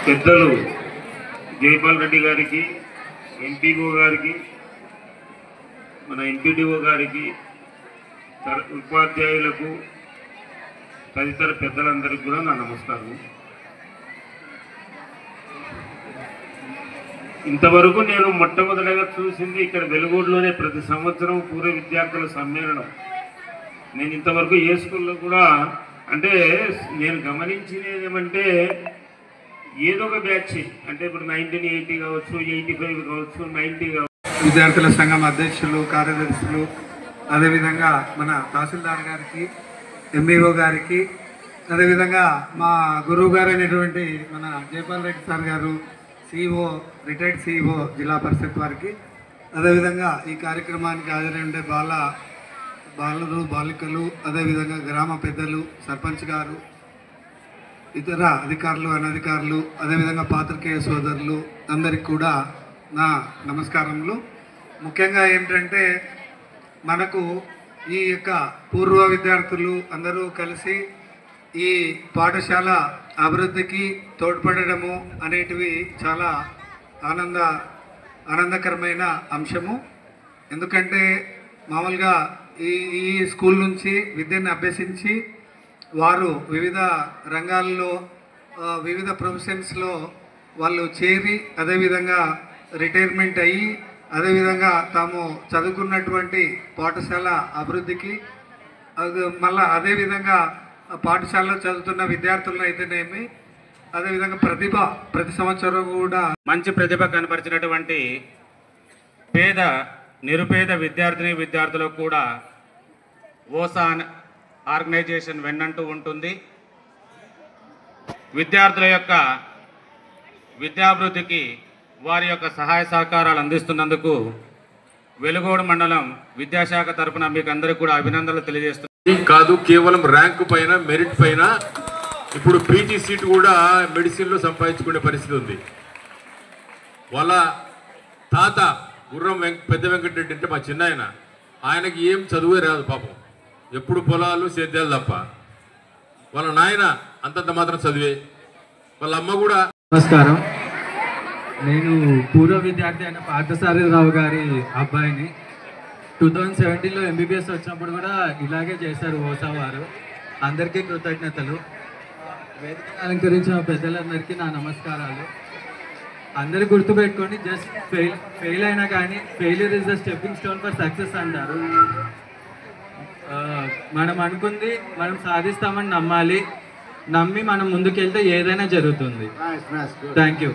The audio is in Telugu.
పెద్దలు జైపాల్ రెడ్డి గారికి, ఎంపీఓ గారికి, మన ఎంపీడీఓ గారికి, ఉపాధ్యాయులకు, తదితర పెద్దలందరికీ కూడా నా నమస్కారం. ఇంతవరకు నేను మొట్టమొదటిగా చూసింది ఇక్కడ వెలుగోడులోనే ప్రతి సంవత్సరం పూర్వ విద్యార్థుల సమ్మేళనం. నేను ఇంతవరకు ఏ స్కూల్లో కూడా అంటే నేను గమనించినది ఏమంటే ఏదో ఒక బ్యాచ్ అంటే ఇప్పుడు 1980 కావచ్చు, 85 కావచ్చు, 90 కావచ్చు. విద్యార్థుల సంఘం అధ్యక్షులు, కార్యదర్శులు, అదేవిధంగా మన తహసీల్దార్ గారికి, ఎంఈఓ గారికి, అదేవిధంగా మా గురువు గారు అయినటువంటి మన జైపాల్ రెడ్డి సార్ గారు, సిఇఓ, రిటైర్డ్ సిఇఓ జిల్లా పరిషత్ వారికి, అదేవిధంగా ఈ కార్యక్రమానికి హాజరై ఉండే బాలురు, బాలికలు, అదేవిధంగా గ్రామ పెద్దలు, సర్పంచ్ గారు, ఇతర అధికారులు, అనధికారులు, అదేవిధంగా పాత్రికేయ సోదరులు అందరికి కూడా నా నమస్కారములు. ముఖ్యంగా ఏమిటంటే మనకు ఈ యొక్క పూర్వ విద్యార్థులు అందరూ కలిసి ఈ పాఠశాల అభివృద్ధికి తోడ్పడము అనేటివి చాలా ఆనందకరమైన అంశము. ఎందుకంటే మామూలుగా ఈ స్కూల్ నుంచి విద్యను అభ్యసించి వారు వివిధ రంగాల్లో వివిధ ప్రొఫెషన్స్లో వాళ్ళు చేరి అదేవిధంగా రిటైర్మెంట్ అయ్యి అదేవిధంగా తాము చదువుకున్నటువంటి పాఠశాల అభివృద్ధికి మళ్ళీ అదేవిధంగా పాఠశాలలో చదువుతున్న విద్యార్థులను అయితేనేమి అదేవిధంగా ప్రతి సంవత్సరం కూడా మంచి ప్రతిభ కనపరిచినటువంటి నిరుపేద విద్యార్థులకు కూడా ఓసా ఆర్గనైజేషన్ వెన్నంటూ ఉంటుంది. విద్యార్థుల యొక్క విద్యాభివృద్ధికి వారి యొక్క సహాయ సహకారాలు అందిస్తున్నందుకు వెలుగోడు మండలం విద్యాశాఖ తరఫున మీకు అందరికీ కూడా అభినందనలు తెలియజేస్తున్నాను. కాదు కేవలం ర్యాంకు పైన, మెరిట్ పైన ఇప్పుడు పీజీ సీట్ కూడా మెడిసిన్లో సంపాదించుకునే పరిస్థితి ఉంది. వాళ్ళ తాత గుర్రం పెద్ద వెంకటరెడ్డి అంటే మా చిన్నాయన, ఆయనకి ఏం చదువే రాదు పాపం, ఎప్పుడు పొలాలు సేద్యాలు తప్ప. వాళ్ళ నాయన అంతంత మాత్రం చదివే, వాళ్ళ అమ్మ కూడా. నమస్కారం, నేను పూర్వ విద్యార్థి అయిన పార్థసారథిరావు గారి అబ్బాయిని. 2017లో ఎంబీబీఎస్ వచ్చినప్పుడు కూడా ఇలాగే చేశారు ఓసా వారు. అందరికీ కృతజ్ఞతలు. వేదికను అలంకరించిన పెద్దలందరికీ నా నమస్కారాలు. అందరు గుర్తుపెట్టుకొని జస్ట్ ఫెయిల్ అయినా కానీ failure is the stepping stone for success అంటారు. మనం అనుకుంది మనం సాధిస్తామని నమ్మాలి, నమ్మి మనం ముందుకెళ్తే ఏదైనా జరుగుతుంది. Thank you.